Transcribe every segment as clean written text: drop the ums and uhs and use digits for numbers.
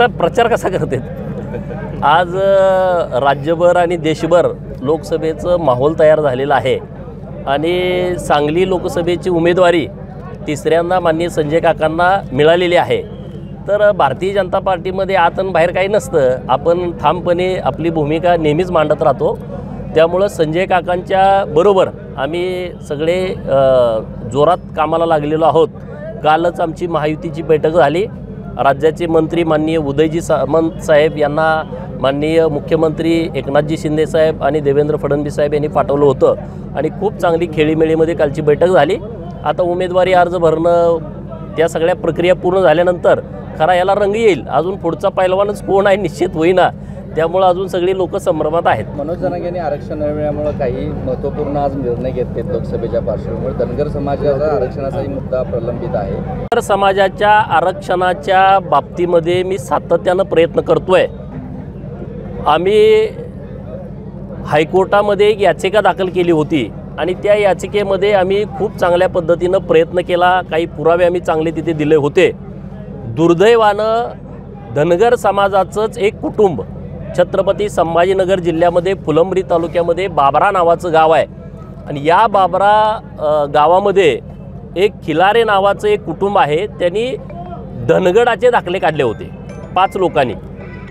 प्रचार कसा करते आज राज्यभर आणि देशभर लोकसभेचं माहोल तयार झालेला आहे आणि सांगली लोकसभेची उमेदवारी तिसऱ्यांदा माननीय संजय काकांना मिळालेली आहे। तर भारतीय जनता पार्टीमध्ये आत आणि बाहेर काही नसतं, आपण ठामपणे आपली भूमिका नेहमीच मांडत राहतो। त्यामुळे संजय काकांच्या बरोबर आम्ही सगळे जोरात कामाला लागलेलो आहोत। कालच आमची महायुतीची बैठक झाली। राज्याचे मंत्री माननीय उदयजी सामंत साहेब यांना माननीय मुख्यमंत्री एकनाथजी शिंदे साहेब आणि देवेंद्र फडणवीस साहेब यांनी पाठवलं होतं आणि खूप चांगली खेळीमेळीमध्ये कालची बैठक झाली। आता उमेदवारी अर्ज भरणं त्या सगळ्या प्रक्रिया पूर्ण झाल्यानंतर खरा याला रंग येईल। अजून पुढचा पैलवानच कोण आहे निश्चित होईना, त्यामुळे अजून सगळी लोक संभ्रमात आहेत। मनोज जनागे यांनी आरक्षण मिळाल्यामुळे काही महत्त्वपूर्ण आज निर्णय घेतलेत लोकसभेच्या पार्श्वभूमीवर। धनगर समाजाचा आरक्षणाचाही मुद्दा प्रलंबित आहे। धनगर समाजाच्या आरक्षणाच्या बाबतीमध्ये मी सातत्यानं प्रयत्न करतोय। आम्ही हायकोर्टामध्ये एक याचिका दाखल केली होती आणि त्या याचिकेमध्ये आम्ही खूप चांगल्या पद्धतीनं प्रयत्न केला। काही पुरावे आम्ही चांगले तिथे दिले होते। दुर्दैवानं धनगर समाजाचंच एक कुटुंब छत्रपती संभाजीनगर जिल्ह्यामध्ये फुलंब्री तालुक्यामध्ये बाबरा नावाचं गाव आहे आणि या बाबरा गावामध्ये एक खिलारे नावाचं एक कुटुंब आहे। त्यांनी धनगडाचे दाखले काढले होते 5 लोकांनी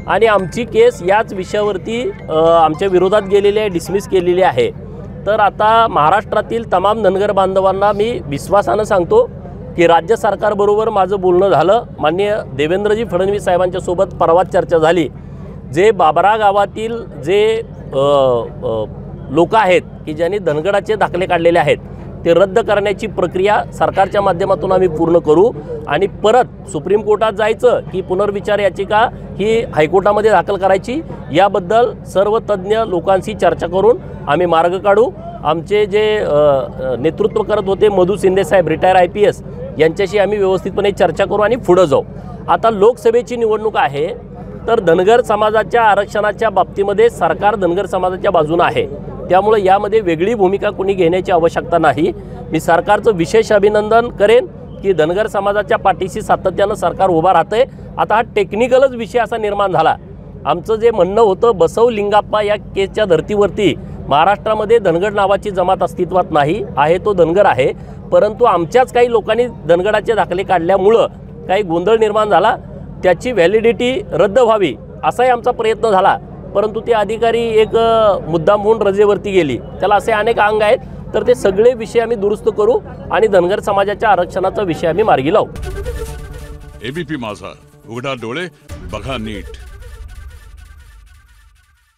आणि आमची केस याच विषयावरती आमच्या विरोधात गेलेली आहे, डिसमिस केलेली आहे। तर आता महाराष्ट्रातील तमाम धनगर बांधवांना मी विश्वासानं सांगतो की राज्य सरकारबरोबर माझं बोलणं झालं। माननीय देवेंद्रजी फडणवीस साहेबांच्या सोबत परवा चर्चा झाली। जे बाबरा गावातील जे लोक आहेत की ज्यांनी धनगडाचे दाखले काढलेले आहेत ते रद्द करण्याची प्रक्रिया सरकारच्या माध्यमातून आम्ही पूर्ण करू आणि परत सुप्रीम कोर्टात जायचं की पुनर्विचार याचिका ही हायकोर्टामध्ये दाखल करायची, याबद्दल सर्व तज्ज्ञ लोकांशी चर्चा करून आम्ही मार्ग काढू। आमचे जे नेतृत्व करत होते मधू शिंदे साहेब रिटायर IPS यांच्याशी आम्ही व्यवस्थितपणे चर्चा करू आणि पुढे जाऊ। आता लोकसभेची निवडणूक आहे तर धनगर समाजाच्या आरक्षणाच्या बाबतीमध्ये सरकार धनगर समाजाच्या बाजूने आहे, त्यामुळे यामध्ये वेगळी भूमिका कोणी घेण्याची आवश्यकता नाही। मी सरकारचं विशेष अभिनंदन करेन की धनगर समाजाच्या पाठीशी सातत्यानं सरकार उभा राहतंय। आता हा टेक्निकलच विषय असा निर्माण झाला। आमचं जे म्हणणं होतं बसव लिंगाप्पा या केसच्या धर्तीवरती महाराष्ट्रामध्ये धनगर नावाची जमात अस्तित्वात नाही आहे, तो धनगर आहे, परंतु आमच्याच काही लोकांनी धनगडाचे दाखले काढल्यामुळं काही गोंधळ निर्माण झाला, त्याची व्हॅलिडिटी रद्द व्हावी असाही आमचा प्रयत्न झाला। परंतु ते अधिकारी एक मुद्दाम म्हणून रजेवरती गेली, त्याला असे अनेक अंग आहेत। तर ते सगळे विषय आम्ही दुरुस्त करू आणि धनगर समाजाच्या आरक्षणाचा विषय आम्ही मार्गी लावू। ABP माझा, उघडा डोळे बघा नीट।